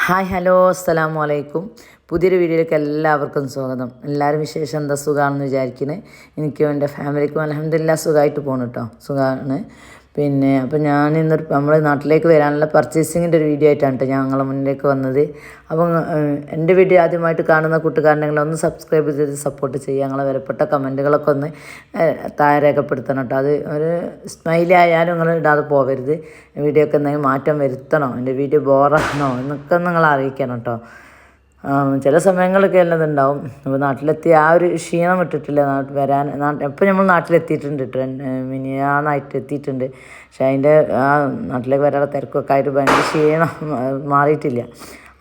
Hi hello അസ്സലാമു അലൈക്കും. പുതിയൊരു വീഡിയോയിലേക്ക് എല്ലാവർക്കും സ്വാഗതം. എല്ലാവരും വിശേഷം എന്താ സുഖമാണെന്ന് വിചാരിക്കുന്നത്. എനിക്കും എൻ്റെ ഫാമിലിക്കും അൽഹംദുലില്ലാ സുഖമായിട്ട് പോകണം കേട്ടോ, സുഖമാണ്. അപ്പോൾ ഞാൻ നമ്മുടെ നാട്ടിലേക്ക് വരാനുള്ള പർച്ചേസിങ്ങിൻ്റെ ഒരു വീഡിയോ ആയിട്ടാണ് കേട്ടോ ഞങ്ങളെ മുന്നിലേക്ക് വന്നത്. അപ്പം എൻ്റെ വീഡിയോ ആദ്യമായിട്ട് കാണുന്ന കൂട്ടുകാരനെങ്കിലും ഒന്ന് സബ്സ്ക്രൈബ് ചെയ്ത് സപ്പോർട്ട് ചെയ്യുക. ഞങ്ങളെ വിലപ്പെട്ട കമൻറ്റുകളൊക്കെ ഒന്ന് താഴെ രേഖപ്പെടുത്തണം കേട്ടോ. അത് ഒരു സ്മൈലി ആയാലും നിങ്ങൾ ഇടാതെ പോകരുത്. വീഡിയോക്ക് എന്തെങ്കിലും മാറ്റം വരുത്തണോ, എൻ്റെ വീഡിയോ ബോറാണോ എന്നൊക്കെ നിങ്ങൾ അറിയിക്കണം കേട്ടോ. ചില സമയങ്ങളൊക്കെ എല്ലാം ഇതുണ്ടാവും. അപ്പോൾ നാട്ടിലെത്തി ആ ഒരു ക്ഷീണം വിട്ടിട്ടില്ല. എപ്പോൾ നമ്മൾ നാട്ടിലെത്തിയിട്ടുണ്ട്, മിനിയാന്നായിട്ട് എത്തിയിട്ടുണ്ട്. പക്ഷേ അതിൻ്റെ ആ നാട്ടിലേക്ക് വരാനുള്ള തിരക്കൊക്കെ ആയിട്ട് ഭയങ്കര ക്ഷീണം മാറിയിട്ടില്ല.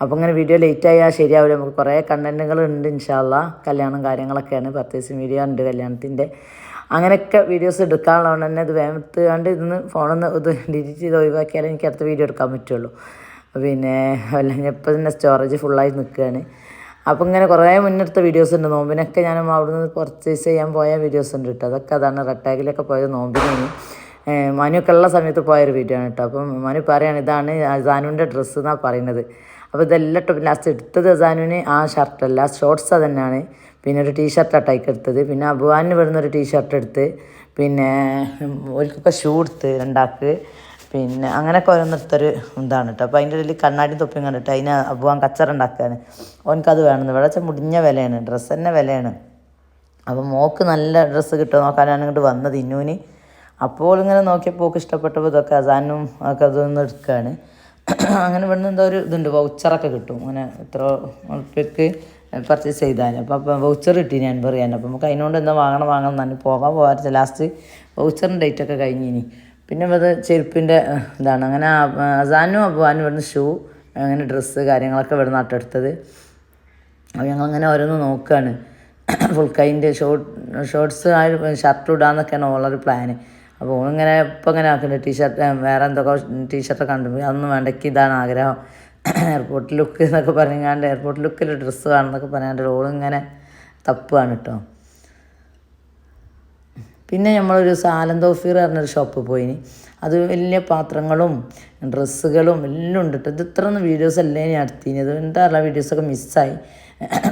അപ്പോൾ ഇങ്ങനെ വീഡിയോ ലേറ്റായാൽ ശരിയാവില്ല. നമുക്ക് കുറേ കണ്ടൻറ്റുകൾ ഉണ്ട് ഇൻഷാ അള്ളാ. കല്യാണം കാര്യങ്ങളൊക്കെയാണ്, പർച്ചേസിങ് വീഡിയോ ഉണ്ട് കല്യാണത്തിൻ്റെ. അങ്ങനെയൊക്കെ വീഡിയോസ് എടുക്കാനുള്ളതുകൊണ്ട് തന്നെ ഇത് വേഗത്തുകൊണ്ട് ഇതിന്ന് ഫോണിൽ ഇത് ഡിലീറ്റ് ചെയ്ത് ഒഴിവാക്കിയാലേ എനിക്ക് അടുത്ത വീഡിയോ എടുക്കാൻ പറ്റുള്ളൂ. അല്ലെങ്കിൽ ഇപ്പോൾ തന്നെ സ്റ്റോറേജ് ഫുള്ളായി നിൽക്കുകയാണ്. അപ്പോൾ ഇങ്ങനെ കുറേ മുന്നെടുത്ത വീഡിയോസ് ഉണ്ട്. നോമ്പിനൊക്കെ ഞാൻ അവിടുന്ന് പർച്ചേസ് ചെയ്യാൻ പോയ വീഡിയോസ് ഉണ്ട് കേട്ടോ. അതാണ് റെട്ടാഗിലൊക്കെ പോയത് നോമ്പിന്. മനുവൊക്കെ ഉള്ള സമയത്ത് പോയൊരു വീഡിയോ ആണ് കേട്ടോ. അപ്പം മനു പറയാണ് ഇതാണ് അസാനുവിൻ്റെ ഡ്രസ്സ് എന്നാണ് പറയുന്നത്. അപ്പോൾ ഇതെല്ലാം ഇട്ടോ ലാസ്റ്റ് എടുത്തത് അസാനുവിന് ആ ഷർട്ടല്ല, ഷോർട്ട്സ് അത് തന്നെയാണ്. പിന്നെ ഒരു ടീഷർട്ടാണ് ടൈക്ക് എടുത്തത്. പിന്നെ അബുവാനിന് വരുന്നൊരു ടീഷർട്ട് എടുത്ത്, പിന്നെ ഒരിക്കൊക്കെ ഷൂ എടുത്ത് രണ്ടാൾക്ക്. പിന്നെ അങ്ങനെയൊക്കെ ഓരോന്നെടുത്തൊരു ഇതാണ് കേട്ടോ. അപ്പോൾ അതിൻ്റെ ഇടയിൽ കണ്ണാടി തൊപ്പിയും കണ്ടിട്ട് അതിന് അബുവാൻ കച്ചറ ഉണ്ടാക്കുകയാണ്. ഓനക്കത് വേണമെന്ന്. ഇവിടെ വെച്ചാൽ മുടിഞ്ഞ വിലയാണ്, ഡ്രസ്സ് തന്നെ വിലയാണ്. അപ്പോൾ മോൾക്ക് നല്ല ഡ്രസ്സ് കിട്ടുമോ നോക്കാനാണ് ഇങ്ങോട്ട് വന്നത് ഇന്നൂന്. അപ്പോൾ ഇങ്ങനെ നോക്കിയപ്പോൾ ഓക്ക് ഇഷ്ടപ്പെട്ടപ്പോൾ ഇതൊക്കെ അസാനും ഒക്കെ അതൊന്നും എടുക്കുകയാണ്. അങ്ങനെ ഇവിടുന്ന് എന്തോ ഒരു ഇതുണ്ട്, വൗച്ചറൊക്കെ കിട്ടും അങ്ങനെ ഇത്ര ഉറുപ്പ്യക്ക് പർച്ചേസ് ചെയ്താൽ. അപ്പോൾ വൗച്ചർ കിട്ടി ഞാൻ പറയാൻ. അപ്പോൾ നമുക്ക് അതിനോണ്ട് എന്താ വാങ്ങണം തന്നെ പോകാൻ ലാസ്റ്റ് വൗച്ചറിൻ്റെ ഡേറ്റൊക്കെ കഴിഞ്ഞിനി. പിന്നെ അത് ചെരുപ്പിൻ്റെ ഇതാണ്. അങ്ങനെ അസാനും അബുവാനും ഇവിടുന്ന് ഷൂ, അങ്ങനെ ഡ്രസ്സ് കാര്യങ്ങളൊക്കെ ഇവിടെ നാട്ടെടുത്തത്. അപ്പോൾ ഞങ്ങളങ്ങനെ ഓരോന്ന് നോക്കുകയാണ്. ഫുൾ കൈൻ്റെ ഷോർട്ട്സ് ആ ഷർട്ട് ഇടാമെന്നൊക്കെയാണ് ഓളൊരു പ്ലാന്. അപ്പോൾ ഓളിങ്ങനെ ഇപ്പം ഇങ്ങനെ ആക്കുന്നുണ്ട്. ടീഷർട്ട് വേറെ എന്തൊക്കെ ടീഷർട്ടൊക്കെ കണ്ടു. അതൊന്നും വേണ്ടയ്ക്ക് ഇതാണ് ആഗ്രഹം, എയർപോർട്ട് ലുക്ക് എന്നൊക്കെ പറഞ്ഞാണ്ട് എയർപോർട്ട് ലുക്കിൽ ഡ്രസ്സ് വേണമെന്നൊക്കെ പറയാണ്ട് ഓളിങ്ങനെ തപ്പുകയാണ് കേട്ടോ. പിന്നെ നമ്മളൊരു സാലന്തോഫീർ പറഞ്ഞൊരു ഷോപ്പ് പോയിന്. അത് വലിയ പാത്രങ്ങളും ഡ്രസ്സുകളും എല്ലാം ഉണ്ട് കേട്ടോ. ഇത് ഇത്രയൊന്നും വീഡിയോസ് അല്ലേ ഞാൻ എടുത്തിനത്. എന്താ പറയുക, വീഡിയോസൊക്കെ മിസ്സായി.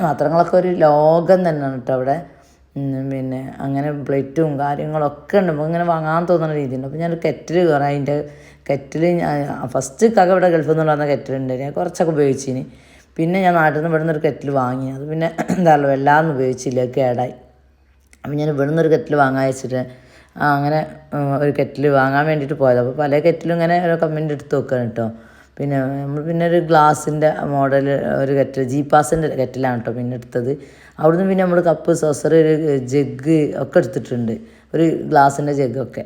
പാത്രങ്ങളൊക്കെ ഒരു ലോകം തന്നെയാണ് കേട്ടോ അവിടെ. പിന്നെ അങ്ങനെ പ്ലേറ്റും കാര്യങ്ങളൊക്കെ ഉണ്ട്. നമുക്ക് ഇങ്ങനെ വാങ്ങാൻ തോന്നുന്ന രീതിയുണ്ട്. അപ്പോൾ ഞാനൊരു കെറ്റിൽ കയറാം. അതിൻ്റെ കെറ്റിൽ ഫസ്റ്റ് ഇവിടെ ഗൾഫിൽ നിന്ന് വന്ന കെറ്റിലുണ്ട്, ഞാൻ കുറച്ചൊക്കെ ഉപയോഗിച്ചിന്. പിന്നെ ഞാൻ നാട്ടിൽ നിന്ന് ഇവിടെ നിന്നൊരു കെറ്റിൽ വാങ്ങി. അത് പിന്നെ എന്താ പറയുക വല്ലാതെ ഉപയോഗിച്ചില്ല, കേടായി. അപ്പം ഞാൻ ഇവിടെ നിന്നൊരു കെറ്റിൽ വാങ്ങാൻ വെച്ചിട്ട് അങ്ങനെ ഒരു കെറ്റിൽ വാങ്ങാൻ വേണ്ടിയിട്ട് പോയത്. അപ്പോൾ പല കെറ്റിലും ഇങ്ങനെ ഓരോ കമൻറ്റ് എടുത്ത് വെക്കുകയാണ് കേട്ടോ. പിന്നെ ഒരു ഗ്ലാസിൻ്റെ മോഡൽ ഒരു കെറ്റിൽ, ജീപ്പാസിൻ്റെ കെറ്റിലാണ് കേട്ടോ പിന്നെ എടുത്തത്. അവിടുന്ന് പിന്നെ നമ്മൾ കപ്പ്, സോസർ, ഒരു ജഗ് ഒക്കെ എടുത്തിട്ടുണ്ട്, ഒരു ഗ്ലാസിൻ്റെ ജഗ്ഗൊക്കെ.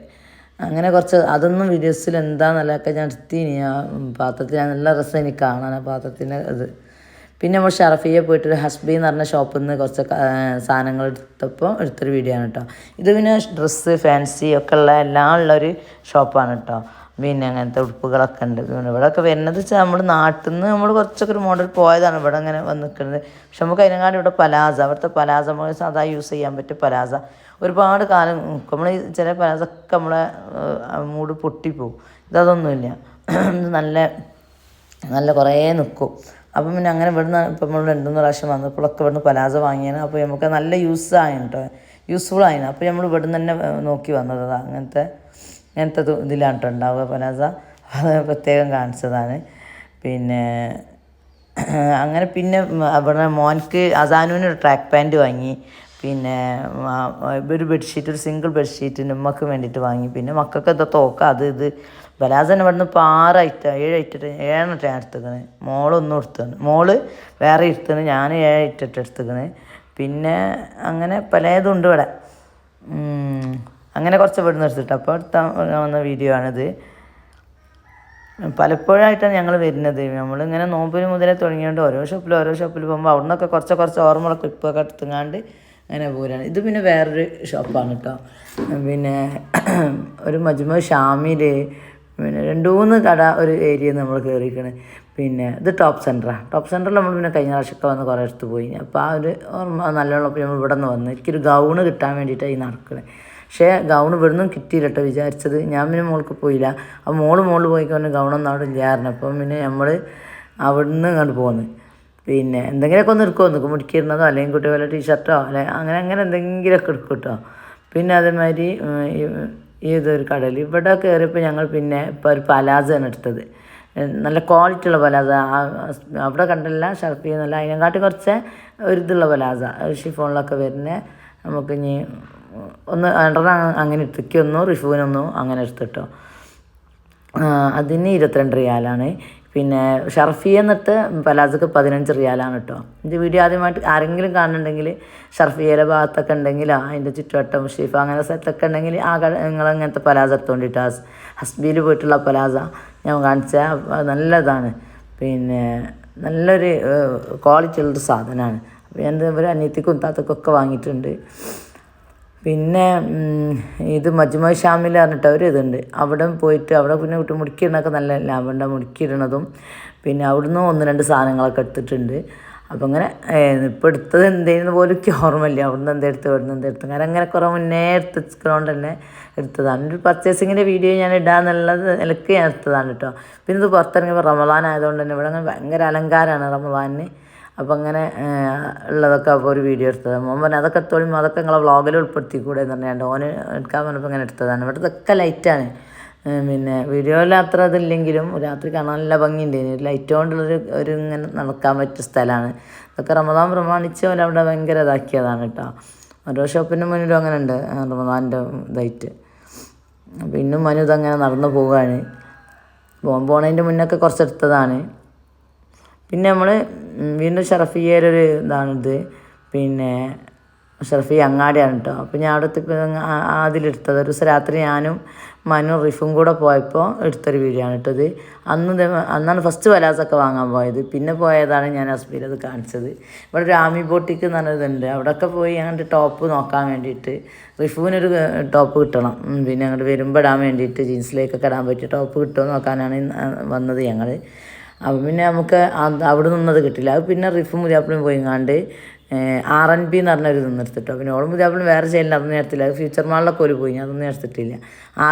അങ്ങനെ കുറച്ച് അതൊന്നും വീഡിയോസിൽ എന്താണെന്നല്ലൊക്കെ ഞാൻ എടുത്തിന്. ആ പാത്രത്തിൽ നല്ല രസം എനിക്ക് കാണാൻ ആ പാത്രത്തിൻ്റെ ഇത്. പിന്നെ നമ്മൾ ഷറഫിയെ പോയിട്ടൊരു ഹസ്ബി എന്ന് പറഞ്ഞ ഷോപ്പിൽ നിന്ന് കുറച്ച് സാധനങ്ങൾ എടുത്തൊരു വീഡിയോ ആണ് കേട്ടോ. ഇത് പിന്നെ ഡ്രസ്സ് ഫാൻസി ഒക്കെ ഉള്ള എല്ലാം ഉള്ളൊരു ഷോപ്പാണ് കേട്ടോ. പിന്നെ അങ്ങനത്തെ ഉടുപ്പുകളൊക്കെ ഉണ്ട്. പിന്നെ ഇവിടെയൊക്കെ വരുന്നത് വെച്ചാൽ നമ്മൾ നാട്ടിൽ നിന്ന് നമ്മൾ കുറച്ചൊക്കെ ഒരു മോഡൽ പോയതാണ് ഇവിടെ അങ്ങനെ വന്ന് നിൽക്കുന്നത്. പക്ഷെ നമുക്ക് അതിനെക്കാളും ഇവിടെ പലാസ, അവിടുത്തെ പലാസ നമ്മൾ സാധാ യൂസ് ചെയ്യാൻ പറ്റും പലാസ. ഒരുപാട് കാലം നമ്മൾ ചില പലാസൊക്കെ നമ്മളെ മൂട് പൊട്ടിപ്പോവും. ഇതൊന്നുമില്ല, നല്ല നല്ല കുറേ നിൽക്കും. അപ്പം പിന്നെ അങ്ങനെ ഇവിടുന്ന് ഇപ്പം നമ്മൾ 2-3 പ്രാവശ്യം വന്നപ്പോഴൊക്കെ ഇവിടുന്ന് പലാസ വാങ്ങിയാണ്. അപ്പോൾ നമുക്ക് നല്ല യൂസ്ഫുൾ ആയിരുന്നു. അപ്പോൾ നമ്മൾ ഇവിടുന്ന് തന്നെ നോക്കി വന്നതാണ്. അങ്ങനത്തെ ഇതിലാണ് കേട്ടോ ഉണ്ടാവുക പലാസ. അത് പ്രത്യേകം കാണിച്ചതാണ്. പിന്നെ അവിടെ മോൻക്ക് അസാനുവിന് ഒരു ട്രാക്ക് പാൻറ്റ് വാങ്ങി. പിന്നെ ഒരു ബെഡ്ഷീറ്റ്, ഒരു സിംഗിൾ ബെഡ്ഷീറ്റ് ഉമ്മക്ക് വേണ്ടിയിട്ട് വാങ്ങി. പിന്നെ മക്കൾക്ക് എന്താ തോക്ക ഇത് ബലാസന ഇവിടുന്ന് ഇപ്പോൾ 7 ഐറ്റം എടുത്തുക്കണ്. മോളൊന്നും എടുത്തത്, മോള് വേറെ എടുത്തത്, ഞാൻ 7 ഐറ്റം എടുത്തുക്കണ്. പിന്നെ അങ്ങനെ പലതും ഉണ്ട് ഇവിടെ. അങ്ങനെ കുറച്ച് ഇവിടുന്ന് എടുത്തിട്ട് അപ്പോൾ വന്ന വീഡിയോ ആണിത്. പലപ്പോഴായിട്ടാണ് ഞങ്ങൾ വരുന്നത്. നമ്മളിങ്ങനെ നോമ്പിന് മുതലേ തുടങ്ങിയോണ്ട് ഓരോ ഷോപ്പിൽ പോകുമ്പോൾ അവിടെ നിന്നൊക്കെ കുറച്ച് ഓർമ്മകളൊക്കെ ക്ലിപ്പൊക്കെ എടുത്തുങ്ങാണ്ട് അങ്ങനെ പോരാണ്. ഇത് പിന്നെ വേറൊരു ഷോപ്പാണ് കേട്ടോ. പിന്നെ ഒരു മജ്മു ഷാമിൽ, പിന്നെ 2-3 കട ഒരു ഏരിയയിൽ നമ്മൾ കയറിയിരിക്കണ്. പിന്നെ ഇത് ടോപ്പ് സെൻറ്ററിൽ നമ്മൾ പിന്നെ കഴിഞ്ഞ പ്രാവശ്യമൊക്കെ വന്ന് കുറേ അടുത്ത് പോയി. അപ്പോൾ ആ ഒരു ഓർമ്മ നല്ലോണം നമ്മൾ ഇവിടെ നിന്ന് വന്ന് എനിക്കൊരു ഗൗണ് കിട്ടാൻ വേണ്ടിയിട്ടാണ് ഈ നടക്കണേ. പക്ഷേ ഗൗൺ ഇവിടുന്നും കിട്ടിയില്ല കേട്ടോ വിചാരിച്ചത്. ഞാൻ പിന്നെ മോൾക്ക് പോയില്ല. അപ്പോൾ മോള് പോയിക്കൊണ്ട് ഗൗണൊന്നും അവിടെ ഇല്ലായിരുന്നു. അപ്പം പിന്നെ നമ്മൾ അവിടുന്ന് ഇങ്ങോട്ട് പോന്ന്. പിന്നെ എന്തെങ്കിലുമൊക്കെ ഒന്ന് എടുക്കുമോ, നിൽക്കും മുടിക്കിടുന്നതോ അല്ലെങ്കിൽ കുട്ടി വല്ല ടീഷർട്ടോ അല്ലെ അങ്ങനെ എന്തെങ്കിലുമൊക്കെ എടുക്കും കേട്ടോ. പിന്നെ അതേമാതിരി ഇതൊരു കടയിൽ ഇവിടെ കയറിയപ്പോൾ ഞങ്ങൾ പിന്നെ ഇപ്പോൾ ഒരു പലാസയാണ് എടുത്തത്. നല്ല ക്വാളിറ്റി ഉള്ള പലാസ. അവിടെ കണ്ടില്ല ഷർപ്പി എന്നല്ല, അതിനെക്കാട്ടി കുറച്ച് ഒരു ഇതുള്ള പലാസ ഷിഫോണിലൊക്കെ വരുന്നത്. നമുക്ക് ഇനി ഒന്ന് അങ്ങനെ എടുത്തിക്കൊന്നു റിഫൂനൊന്നു അങ്ങനെ എടുത്തിട്ടോ. അതിന് 22 റിയാലാണ്. പിന്നെ ഷർഫി എന്നിട്ട് പലാസക്ക് 15 റിയാലാണ് കേട്ടോ. എൻ്റെ വീഡിയോ ആദ്യമായിട്ട് ആരെങ്കിലും കാണുന്നുണ്ടെങ്കിൽ ഷർഫിയയുടെ ഭാഗത്തൊക്കെ ഉണ്ടെങ്കിൽ അതിൻ്റെ ചുറ്റുവട്ടം ഷിഫ അങ്ങനെ സ്ഥലത്തൊക്കെ ഉണ്ടെങ്കിൽ നിങ്ങളങ്ങനത്തെ പലാസ എടുത്തുകൊണ്ടിട്ട് ഹസ്ബിയിൽ പോയിട്ടുള്ള പലാസ ഞാൻ കാണിച്ചാൽ നല്ലതാണ്. പിന്നെ നല്ലൊരു ക്വാളിറ്റി ഉള്ളൊരു സാധനമാണ്. അപ്പോൾ ഞാൻ ഒരു അനിയത്തിക്കും താത്തക്കൊക്കെ വാങ്ങിയിട്ടുണ്ട്. പിന്നെ ഇത് മജ്മു ഷാമിൽ പറഞ്ഞിട്ട് ഒരു ഇതുണ്ട്, അവിടെ പോയിട്ട് അവിടെ പിന്നെ കുട്ടി മുടുക്കിയിടണമൊക്കെ നല്ല ലാഭമുണ്ട് മുടുക്കിയിടണതും. പിന്നെ അവിടുന്ന് 1-2 സാധനങ്ങളൊക്കെ എടുത്തിട്ടുണ്ട്. അപ്പോൾ അങ്ങനെ ഇപ്പോൾ എടുത്തത് എന്തേന്ന് പോലും എനിക്ക് ഓർമ്മയില്ല. അവിടുന്ന് ഇവിടുന്ന് എന്തെടുത്തു കാരണം അങ്ങനെ കുറേ മുന്നേ എടുത്തുകൊണ്ട് തന്നെ എടുത്തതാണ്. ഒരു പർച്ചേസിങ്ങിൻ്റെ വീഡിയോ ഞാൻ ഇടാന്നുള്ളത് നിലക്ക് ഞാൻ എടുത്തതാണ് കേട്ടോ. പിന്നെ ഇത് പുറത്തിറങ്ങിയപ്പോൾ റമദാൻ ആയതുകൊണ്ട് തന്നെ ഇവിടെ അങ്ങനെ ഭയങ്കര അലങ്കാരമാണ് റമദാനിന്. അപ്പോൾ അങ്ങനെ ഉള്ളതൊക്കെ അപ്പോൾ ഒരു വീഡിയോ എടുത്തതാണ്. മോൻ പറഞ്ഞു അതൊക്കെ എടുത്തോളും, അതൊക്കെ നിങ്ങളെ വ്ളോഗിൽ ഉൾപ്പെടുത്തിക്കൂടെ എന്ന് പറഞ്ഞാണ്ട് ഓന് എടുക്കാൻ പറഞ്ഞപ്പോൾ അങ്ങനെ എടുത്തതാണ്. ഇവിടുത്തെ ലൈറ്റാണ്. പിന്നെ വീഡിയോയിൽ അത്ര ഇതില്ലെങ്കിലും രാത്രി കാണാൻ നല്ല ഭംഗിയുണ്ട്. ലൈറ്റ് കൊണ്ടുള്ളൊരു ഇങ്ങനെ നടക്കാൻ പറ്റിയ സ്ഥലമാണ്. ഇതൊക്കെ റമദാൻ പ്രമാണിച്ച് പോലെ അവിടെ ഭയങ്കര ഇതാക്കിയതാണ് കേട്ടോ. ഓരോ ഷോപ്പിൻ്റെ മുന്നിലും അങ്ങനെ ഉണ്ട് റമദാൻ്റെ ഇതായിട്ട്. അപ്പോൾ ഇന്നും മനു ഇതങ്ങനെ നടന്നു പോവുകയാണ്. പോണതിൻ്റെ മുന്നൊക്കെ കുറച്ചെടുത്തതാണ്. പിന്നെ നമ്മൾ വീണ്ടും ഷറഫിയയിലൊരു ഇതാണിത്. പിന്നെ ഷറഫി അങ്ങാടിയാണ് കേട്ടോ. അപ്പോൾ ഞാൻ അവിടെ അതിലെടുത്തത് ഒരു ദിവസം രാത്രി ഞാനും മനു റിഫും കൂടെ പോയപ്പോൾ എടുത്തൊരു വീഡിയോ ആണ് കേട്ടത്. അന്നാണ് ഫസ്റ്റ് പലാസൊക്കെ വാങ്ങാൻ പോയത്. പിന്നെ പോയതാണ് ഞാൻ ഹസ്ബിയിൽ അത് കാണിച്ചത്. ഇവിടെ ഒരു ആമി ബോട്ടിക്ക് എന്ന് പറഞ്ഞതുണ്ട്. അവിടെയൊക്കെ പോയി അങ്ങോട്ട് ടോപ്പ് നോക്കാൻ വേണ്ടിയിട്ട് റിഫുവിനൊരു ടോപ്പ് കിട്ടണം. പിന്നെ അങ്ങോട്ട് വരുമ്പോൾ ഇടാൻ വേണ്ടിയിട്ട് ജീൻസിലേക്കൊക്കെ ഇടാൻ പറ്റിയ ടോപ്പ് കിട്ടുമോ നോക്കാനാണ് വന്നത് ഞങ്ങൾ. അപ്പം പിന്നെ നമുക്ക് അവിടെ നിന്നത് കിട്ടില്ല. അത് പിന്നെ റിഫും മുതിയാപ്പിളും പോയിങ്ങാണ്ട് RNB എന്ന് പറഞ്ഞൊരു നിന്നെടുത്തിട്ടോ. പിന്നെ ഓളും മുതിയാപ്പിളും വേറെ ചെയ്യലില്ല, അതൊന്നും എടുത്തില്ല. അത് ഫ്യൂച്ചർ മാളിലൊക്കെ ഒരു പോയി, അതൊന്നും എടുത്തിട്ടില്ല.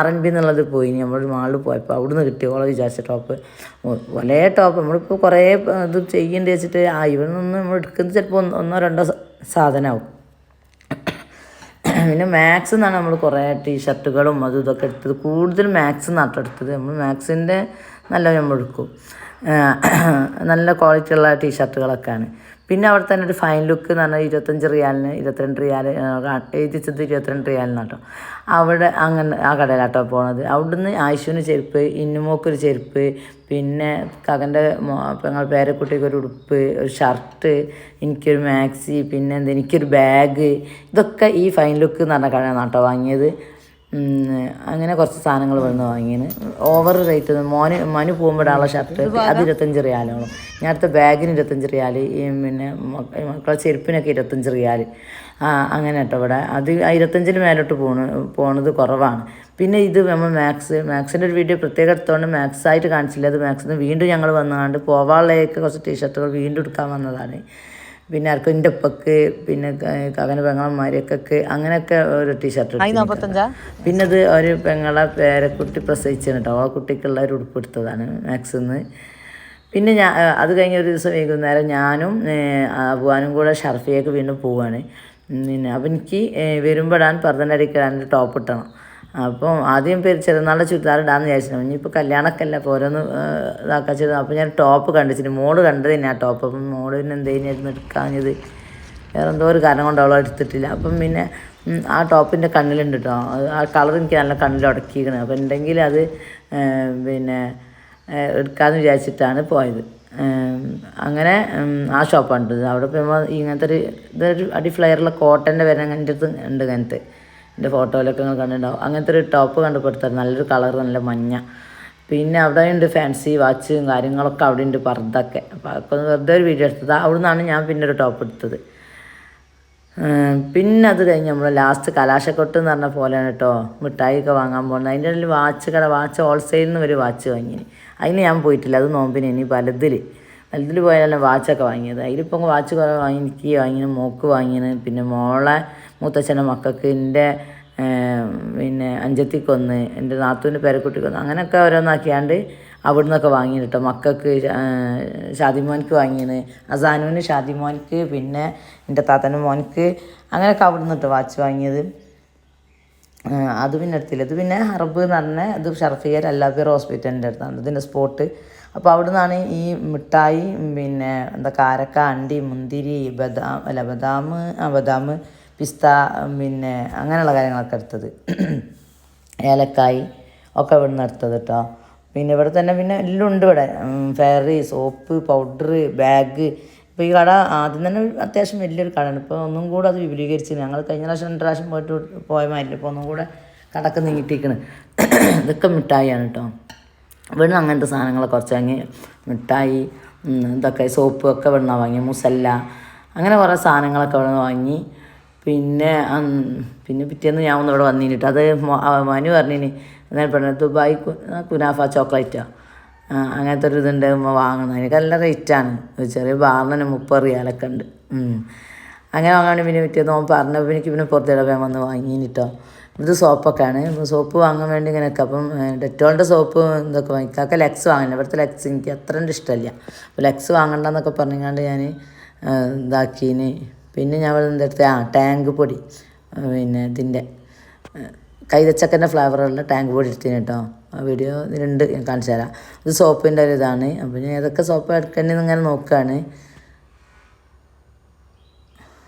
RNB എന്നുള്ളത് പോയി. നമ്മളൊരു മാളിൽ പോയപ്പോൾ അവിടെ നിന്ന് കിട്ടി ഓളെ വിചാരിച്ച ടോപ്പ്. ഒരേ ടോപ്പ് നമ്മളിപ്പോൾ കുറേ ഇത് ചെയ്യേണ്ടി വെച്ചിട്ട് ഇവിടെ നിന്ന് നമ്മൾ എടുക്കുന്നത് ചിലപ്പോൾ 1-2 സാധനമാവും. പിന്നെ മാക്സ് എന്നാണ് നമ്മൾ കുറേ ടീഷർട്ടുകളും അതും ഇതൊക്കെ എടുത്തത്. കൂടുതൽ മാക്സ് എന്നാട്ടോ എടുത്തത്. നമ്മൾ മാക്സിൻ്റെ നല്ല നമ്മൾ എടുക്കും. നല്ല ക്വാളിറ്റിയുള്ള ടീഷർട്ടുകളൊക്കെയാണ്. പിന്നെ അവിടെ തന്നെ ഒരു ഫൈൻ ലുക്ക് എന്ന് പറഞ്ഞാൽ 25 റിയാലിന് 22 റിയാൽ എഴുതിച്ചത് 22 റിയാലിനാട്ടോ. അവിടെ അങ്ങനെ ആ കടയിലാട്ടോ പോണത്. അവിടുന്ന് ആയിഷുവിന് ചെരുപ്പ്, ഇന്നുമോക്കൊരു ചെരുപ്പ്, പിന്നെ കകൻ്റെ ഞങ്ങൾ പേരക്കുട്ടിക്കൊരു ഉടുപ്പ്, ഒരു ഷർട്ട്, എനിക്കൊരു മാക്സി, പിന്നെ എനിക്കൊരു ബാഗ്, ഇതൊക്കെ ഈ ഫൈൻ ലുക്ക് എന്ന് പറഞ്ഞ കടയിലാട്ടോ വാങ്ങിയത്. അങ്ങനെ കുറച്ച് സാധനങ്ങൾ വന്ന് വാങ്ങിന്. ഓവർ റേറ്റ് മനു പോകുമ്പോഴാണുള്ള ഷർട്ട് അത് 25 റിയാലോളം. ഞാൻ അടുത്ത ബാഗിന് 25 റിയാൽ, പിന്നെ മക്കളെ ചെരുപ്പിനൊക്കെ 25 റിയാൽ. അങ്ങനെ കേട്ടോ. ഇവിടെ അത് 25-ന് മേലോട്ട് പോണത് കുറവാണ്. പിന്നെ ഇത് നമ്മൾ മാക്സിൻ്റെ ഒരു വീഡിയോ പ്രത്യേകം എടുത്തുകൊണ്ട് മാക്സായിട്ട് കാണിച്ചില്ല. അത് മാക്സിന് വീണ്ടും ഞങ്ങൾ വന്നുകൊണ്ട് പോവാളിലേക്ക് കുറച്ച് ടീഷർട്ടുകൾ വീണ്ടും എടുക്കാൻ വന്നതാണ്. പിന്നെ ആർക്കും എൻ്റെ ഉപ്പക്ക്, പിന്നെ കകന പെങ്ങളന്മാരൊക്കെ അങ്ങനെയൊക്കെ ഒരു ടീഷർട്ട്. പിന്നെ അത് ഒരു പെങ്ങളെ പേരക്കുട്ടി പ്രസവിച്ചാണ് കേട്ടോ. ആ കുട്ടിക്കുള്ള ഒരു ഉടുപ്പ് എടുത്തതാണ് മാക്സിന്ന്. പിന്നെ അത് കഴിഞ്ഞ ഒരു ദിവസം വൈകുന്നേരം ഞാനും അബുവാനും കൂടെ ഷർഫിയേക്ക് വീണ്ടും പോവുകയാണ്. പിന്നെ അപ്പം എനിക്ക് വരുമ്പോഴാണ് പർദ്ദൻ്റെ അടിക്കിടാൻ ടോപ്പ് ഇട്ടണം. അപ്പം ആദ്യം ചെറുനാളെ ചുരിദാർ ഇടാമെന്ന് വിചാരിച്ചു. ഇനിയിപ്പോൾ കല്യാണമൊക്കെ അല്ല അപ്പോൾ ഓരോന്ന് ഇതാക്കാൻ ചെയ്തു. അപ്പോൾ ഞാൻ ടോപ്പ് കണ്ടിച്ചിട്ട് മോള് കണ്ടത് തന്നെ ആ ടോപ്പ്. അപ്പം മോള് പിന്നെ എന്തെങ്കിലും എടുക്കാഞ്ഞത് വേറെ എന്തോ ഒരു കാരണം കൊണ്ട് അവളെ എടുത്തിട്ടില്ല. അപ്പം പിന്നെ ആ ടോപ്പിൻ്റെ കണ്ണിലുണ്ട് കേട്ടോ. ആ കളർ എനിക്ക് നല്ല കണ്ണിൽ ഉടക്കിയിരിക്കണം. അപ്പം ഉണ്ടെങ്കിൽ അത് പിന്നെ എടുക്കാമെന്ന് വിചാരിച്ചിട്ടാണ് പോയത്. അങ്ങനെ ആ ഷോപ്പാണ് അവിടെ പോകുമ്പോൾ ഇങ്ങനത്തെ ഇതൊരു അടി ഫ്ലെയറുള്ള കോട്ടൻ്റെ വരെ എൻ്റെ അടുത്ത് ഉണ്ട്. ഇങ്ങനത്തെ എൻ്റെ ഫോട്ടോയിലൊക്കെ നിങ്ങൾ കണ്ടിട്ടുണ്ടാവും. അങ്ങനത്തെ ഒരു ടോപ്പ് കണ്ടുപിടുത്തത് നല്ലൊരു കളർ, നല്ല മഞ്ഞ. പിന്നെ അവിടെ ഉണ്ട് ഫാൻസി വാച്ചും കാര്യങ്ങളൊക്കെ അവിടെ ഉണ്ട്, പർദ്ദൊക്കെ. അപ്പോൾ അതൊക്കെ വെറുതെ ഒരു വീഡിയോ എടുത്തത്. അവിടെ നിന്നാണ് ഞാൻ പിന്നെ ഒരു ടോപ്പ് എടുത്തത്. പിന്നെ അത് കഴിഞ്ഞ് നമ്മൾ ലാസ്റ്റ് കലാശക്കൊട്ട് എന്ന് പറഞ്ഞ പോലെയാണ് കേട്ടോ മിഠായിയൊക്കെ വാങ്ങാൻ പോകുന്നത്. അതിൻ്റെ ഇടയിൽ വാച്ച് ഹോൾസെയിലിൽ നിന്ന് ഒരു വാച്ച് വാങ്ങിന്. അതിന് ഞാൻ പോയിട്ടില്ല, അത് നോമ്പിന്. ഇനി വലുതിൽ പോയാലും വാച്ചൊക്കെ വാങ്ങിയത്. അതിലിപ്പോൾ വാച്ച് കുറേ വാങ്ങി, എനിക്ക് വാങ്ങിന്, മോക്ക് വാങ്ങിന്, പിന്നെ മോളെ മൂത്തച്ഛൻ്റെ മക്കൾക്ക്, എൻ്റെ പിന്നെ അഞ്ചത്തിക്കൊന്ന്, എൻ്റെ നാത്തൂൻ്റെ പേരക്കുട്ടിക്കൊന്ന്, അങ്ങനെയൊക്കെ ഓരോന്നാക്കിയാണ്ട് അവിടെ നിന്നൊക്കെ വാങ്ങി കേട്ടോ. മക്കൾക്ക് ഷാദിമോൻക്ക് വാങ്ങിയത്, അസാനുവിന് ഷാദിമോൻക്ക്, പിന്നെ എൻ്റെ താത്തൻ്റെ മോൻക്ക്, അങ്ങനെയൊക്കെ അവിടെ നിന്ന് കേട്ടോ വാച്ച് വാങ്ങിയത്. അത് പിന്നെ എടുത്തില്ല. ഇത് പിന്നെ ഹർബ് എന്ന് പറഞ്ഞാൽ ഇത് ഷർഫിയർ അല്ലാബിർ ഹോസ്പിറ്റലിൻ്റെ അടുത്താണ് ഇതിൻ്റെ സ്പോട്ട്. അപ്പോൾ അവിടെ നിന്നാണ് ഈ മിഠായി, പിന്നെ എന്താ കാരക്ക, അണ്ടി, മുന്തിരി, ബദാം, പിസ്ത, പിന്നെ അങ്ങനെയുള്ള കാര്യങ്ങളൊക്കെ എടുത്തത്. ഏലക്കായി ഒക്കെ ഇവിടെ നിന്ന് എടുത്തത് കേട്ടോ. പിന്നെ ഇവിടെ തന്നെ പിന്നെ എല്ലാം ഉണ്ട് ഇവിടെ. Fairy, soap, powder, bag. ഇപ്പോൾ ഈ കട ആദ്യം തന്നെ അത്യാവശ്യം വലിയൊരു കടയാണ്. ഇപ്പോൾ ഒന്നും കൂടെ അത് വിപുലീകരിച്ച് ഞങ്ങൾ കഴിഞ്ഞ പ്രാവശ്യം 2 പ്രാവശ്യം പോയ മാതിരില്ല. ഇപ്പോൾ ഒന്നും കൂടെ കടക്ക് നീട്ടിയിരിക്കണം. ഇതൊക്കെ മിഠായിയാണ് കേട്ടോ. ഇവിടുന്ന് അങ്ങനത്തെ സാധനങ്ങളൊക്കെ കുറച്ച് വാങ്ങി. മിഠായി, ഇതൊക്കെ സോപ്പ് ഒക്കെ ഇവിടുന്ന് വാങ്ങി. മുസല്ല, അങ്ങനെ കുറേ സാധനങ്ങളൊക്കെ ഇവിടെ വാങ്ങി. പിന്നെ പിറ്റേന്ന് ഞാൻ ഒന്ന് ഇവിടെ വന്നിട്ട് അത് മനു പറഞ്ഞിന് എന്നാൽ പറഞ്ഞത് ദുബായ് കുനാഫ ചോക്ലേറ്റാണ്, അങ്ങനത്തെ ഒരു ഇതുണ്ട് വാങ്ങണം. എനിക്ക് നല്ല റേറ്റാണ്. ഒരു ചെറിയ ബാറിന് 30 റിയാലൊക്കെ ഉണ്ട്. അങ്ങനെ വാങ്ങാണ്ട് പിന്നെ പിറ്റേന്ന് പറഞ്ഞപ്പോൾ എനിക്ക് പിന്നെ പുറത്തിടക്കാൻ വന്ന് വാങ്ങിട്ടോ. ഇത് സോപ്പൊക്കെയാണ്. സോപ്പ് വാങ്ങാൻ വേണ്ടി ഇങ്ങനെയൊക്കെ. അപ്പം ഡെറ്റോളിൻ്റെ സോപ്പ് ഇതൊക്കെ വാങ്ങിക്കാക്ക ലെക്സ് വാങ്ങണം. ഇവിടുത്തെ ലെക്സ് എനിക്ക് അത്ര ഇഷ്ടമല്ല. അപ്പോൾ ലെക്സ് വാങ്ങണ്ടെന്നൊക്കെ പറഞ്ഞാണ്ട് ഞാൻ ഇതാക്കീന്. പിന്നെ ഞാൻ ഇവിടെ എന്തെടുത്ത് ടാങ്ക് പൊടി, പിന്നെ ഇതിൻ്റെ കൈതച്ചക്കൻ്റെ ഫ്ലേവറുള്ള ടാങ്ക് പൊടി എടുത്തിന് കേട്ടോ. ആ വീഡിയോ ഇതിലുണ്ട്, ഞാൻ കാണിച്ചു തരാം. ഇത് സോപ്പിൻ്റെ ഒരു ഇതാണ്. അപ്പോൾ ഞാൻ ഏതൊക്കെ സോപ്പ് എടുക്കേണ്ടതെന്ന് ഇങ്ങനെ നോക്കുകയാണ്.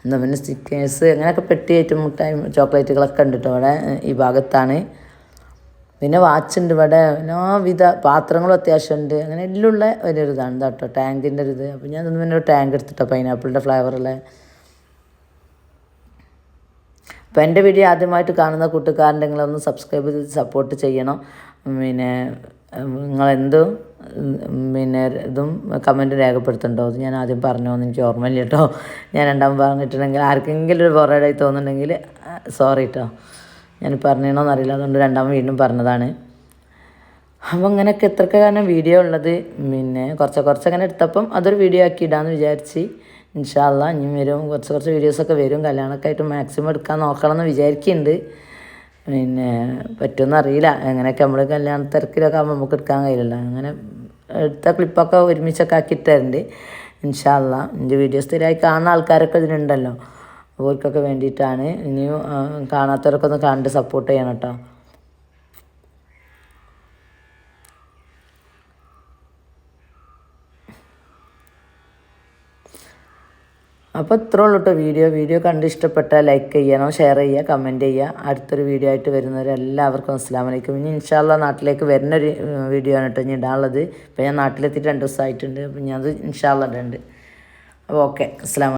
എന്താ പിന്നെ സ്റ്റിക്കേഴ്സ് അങ്ങനെയൊക്കെ പെട്ടിയായിട്ട് മുട്ടായി ചോക്ലേറ്റുകളൊക്കെ ഉണ്ട് കേട്ടോ ഇവിടെ ഈ ഭാഗത്താണ്. പിന്നെ വാച്ച് ഉണ്ട് ഇവിടെ, എല്ലാവിധ പാത്രങ്ങളും അത്യാവശ്യം ഉണ്ട്. അങ്ങനെ എല്ലാം ഉള്ള ഒരു ഇതാണ് കേട്ടോ ടാങ്കിൻ്റെ ഒരു ഇത്. അപ്പോൾ ഞാൻ പിന്നെ ഒരു ടാങ്ക് എടുത്തിട്ടോ പൈനാപ്പിളിൻ്റെ ഫ്ലേവറുള്ള. അപ്പോൾ എൻ്റെ വീഡിയോ ആദ്യമായിട്ട് കാണുന്ന കൂട്ടുകാരുണ്ടെങ്കിൽ ഒന്ന് സബ്സ്ക്രൈബ് ചെയ്ത് സപ്പോർട്ട് ചെയ്യണം. പിന്നെ നിങ്ങളെന്തും പിന്നെ ഇതും കമൻറ്റ് രേഖപ്പെടുത്തുന്നുണ്ടോ, അത് ഞാൻ ആദ്യം പറഞ്ഞോന്ന് എനിക്ക് ഓർമ്മയില്ല കേട്ടോ. ഞാൻ രണ്ടാമത് പറഞ്ഞിട്ടുണ്ടെങ്കിൽ ആർക്കെങ്കിലും ഒരു ബോറേഡായി തോന്നുന്നുണ്ടെങ്കിൽ സോറി കേട്ടോ, ഞാൻ പറഞ്ഞോന്നറിയില്ല, അതുകൊണ്ട് രണ്ടാമത് വീണ്ടും പറഞ്ഞതാണ്. അപ്പോൾ അങ്ങനെയൊക്കെ ഇത്രയൊക്കെ കാരണം വീഡിയോ ഉള്ളത്. പിന്നെ കുറച്ചങ്ങനെ എടുത്തപ്പം അതൊരു വീഡിയോ ആക്കി ഇടാമെന്ന് വിചാരിച്ച്. ഇൻഷാ അല്ലാ ഇനി വരും കുറച്ച് വീഡിയോസൊക്കെ വരും. കല്യാണമൊക്കെ ആയിട്ട് മാക്സിമം എടുക്കാൻ നോക്കണം എന്ന് വിചാരിക്കുന്നുണ്ട്. പിന്നെ പറ്റുമെന്ന് അറിയില്ല. എങ്ങനെയൊക്കെ നമ്മൾ കല്യാണ തിരക്കിലൊക്കെ ആകുമ്പോൾ നമുക്ക് എടുക്കാൻ കഴിയില്ലല്ലോ. അങ്ങനെ എടുത്ത ക്ലിപ്പൊക്കെ ഒരുമിച്ചൊക്കെ ആക്കിയിട്ടുണ്ട്. ഇൻഷാ അല്ലാ എൻ്റെ വീഡിയോ സ്ഥിരമായി കാണുന്ന ആൾക്കാരൊക്കെ ഇതിനുണ്ടല്ലോ, അവർക്കൊക്കെ വേണ്ടിയിട്ടാണ്. ഇനിയും കാണാത്തവരൊക്കെ ഒന്ന് കണ്ട് സപ്പോർട്ട് ചെയ്യണം കേട്ടോ. അപ്പോൾ ഇത്രേ ഉള്ളൂ കേട്ടോ വീഡിയോ കണ്ട് ഇഷ്ടപ്പെട്ടാൽ ലൈക്ക് ചെയ്യണം, ഷെയർ ചെയ്യുക, കമൻറ്റ് ചെയ്യുക. അടുത്തൊരു വീഡിയോ ആയിട്ട് വരുന്നവരെല്ലാവർക്കും അസ്സലാമു അലൈക്കും. ഇനി ഇൻഷാ അല്ലാ നാട്ടിലേക്ക് വരുന്നൊരു വീഡിയോ ആണ് കേട്ടോ ഇനി ഇടാനുള്ളത്. ഇപ്പോൾ ഞാൻ നാട്ടിലെത്തിയിട്ട് 2 ദിവസമായിട്ടുണ്ട്. അപ്പോൾ ഞാൻ അത് ഇൻഷാ അല്ലാ ഇടുന്നുണ്ട്. അപ്പോൾ ഓക്കെ, അസ്സലാമു.